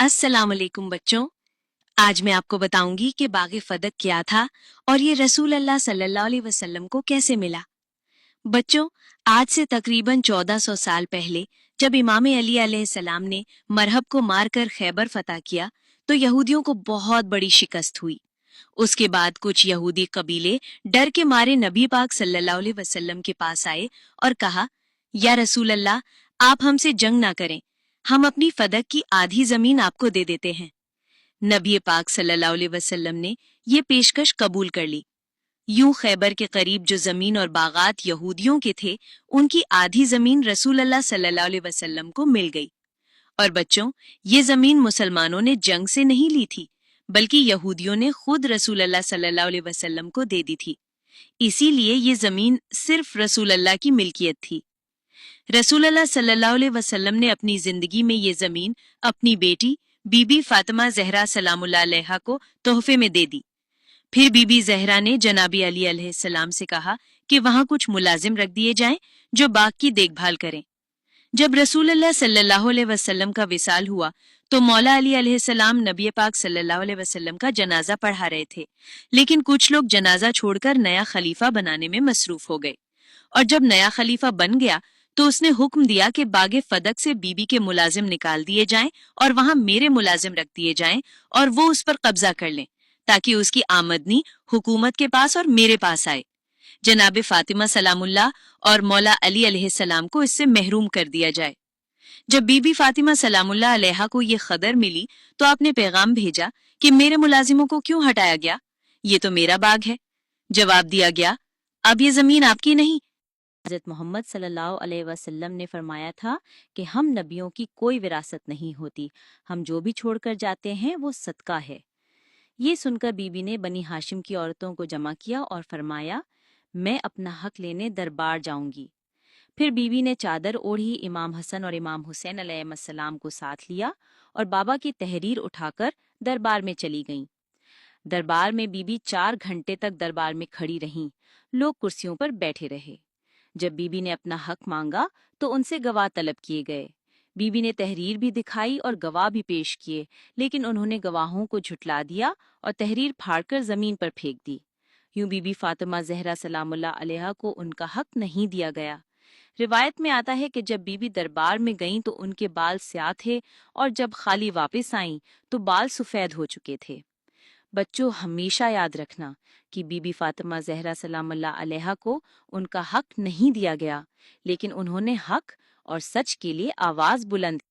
अस्सलाम वालेकुम बच्चों। आज मैं आपको बताऊंगी कि बाग़े फदक क्या था और ये रसूल अल्लाह सल्लल्लाहु अलैहि वसल्लम को कैसे मिला। बच्चों, आज से तकरीबन 1400 साल पहले जब इमाम अली अलैहिस्सलाम ने मरहब को मारकर खैबर फतह किया तो यहूदियों को बहुत बड़ी शिकस्त हुई। उसके बाद कुछ यहूदी कबीले डर के मारे नबी पाक सल्लल्लाहु अलैहि वसल्लम के पास आए और कहा, या रसूल अल्लाह, आप हमसे जंग ना करें, हम अपनी फदक की आधी जमीन आपको दे देते हैं। नबी पाक सल्लल्लाहु अलैहि वसल्लम ने ये पेशकश कबूल कर ली। यूं खैबर के करीब जो जमीन और बागात यहूदियों के थे, उनकी आधी जमीन रसूल अल्लाह सल्लल्लाहु अलैहि वसल्लम को मिल गई। और बच्चों, ये जमीन मुसलमानों ने जंग से नहीं ली थी, बल्कि यहूदियों ने खुद रसूल अल्लाह सल्लल्लाहु अलैहि वसल्लम को दे दी थी। इसीलिए ये जमीन सिर्फ रसूल अल्लाह की मिल्कियत थी। रसूल अल्लाह सल्लल्लाहु अलैहि वसल्लम ने अपनी जिंदगी में ये जमीन अपनी बेटी बीबी फातिमा जहरा सलामुल्लाह अलैहा को तोहफे में दे दी। फिर बीबी जहरा ने जनाबी अली अलैहिस्सलाम से कहा कि वहां कुछ मुलाजिम रख दिए जाएं जो बाग की देखभाल करें। जब रसूल अल्लाह सल्लल्लाहु अलैहि वसल्लम का विसाल हुआ तो मौला अली अलैहिस्सलाम नबी पाक सल्लल्लाहु अलैहि वसल्लम का जनाजा पढ़ा रहे थे, लेकिन कुछ लोग जनाजा छोड़कर नया खलीफा बनाने में मसरूफ हो गए। और जब नया खलीफा बन गया तो उसने हुक्म दिया कि बागे फदक से बीबी के मुलाजिम निकाल दिए जाएं और वहां मेरे मुलाजिम रख दिए जाएं और वो उस पर कब्जा कर लें, ताकि उसकी आमदनी हुकूमत के पास और मेरे पास आए। जनाब फातिमा सलामुल्लाह और मौला अली अलैहिस्सलाम को इससे महरूम कर दिया जाए। जब बीबी फातिमा सलामुल्लाह अलैहा को ये खबर मिली तो आपने पैगाम भेजा कि मेरे मुलाजिमों को क्यों हटाया गया, ये तो मेरा बाग है। जवाब दिया गया, अब ये जमीन आपकी नहीं। हज़रत मोहम्मद सल्लल्लाहु अलैहि वसल्लम ने फरमाया था कि हम नबियों की कोई विरासत नहीं होती, हम जो भी छोड़कर जाते हैं वो सदका है। ये सुनकर बीबी ने बनी हाशिम की औरतों को जमा किया और फरमाया, मैं अपना हक लेने दरबार जाऊंगी। फिर बीबी ने चादर ओढ़ी, इमाम हसन और इमाम हुसैन अलैहिस्सलाम को साथ लिया और बाबा की तहरीर उठाकर दरबार में चली गईं। दरबार में बीबी 4 घंटे तक दरबार में खड़ी रहीं। लोग कुर्सियों पर बैठे रहे। जब बीबी ने अपना हक मांगा तो उनसे गवाह तलब किए गए। बीबी ने तहरीर भी दिखाई और गवाह भी पेश किए, लेकिन उन्होंने गवाहों को झुटला दिया और तहरीर फाड़कर जमीन पर फेंक दी। यूं बीबी फातिमा जहरा सलामुल्लाह अलैहा को उनका हक नहीं दिया गया। रिवायत में आता है कि जब बीबी दरबार में गईं तो उनके बाल स्याह थे और जब खाली वापस आईं तो बाल सफेद हो चुके थे। बच्चों, हमेशा याद रखना कि बीबी फातिमा जहरा सलामुल्लाह अलैहा को उनका हक नहीं दिया गया, लेकिन उन्होंने हक और सच के लिए आवाज बुलंद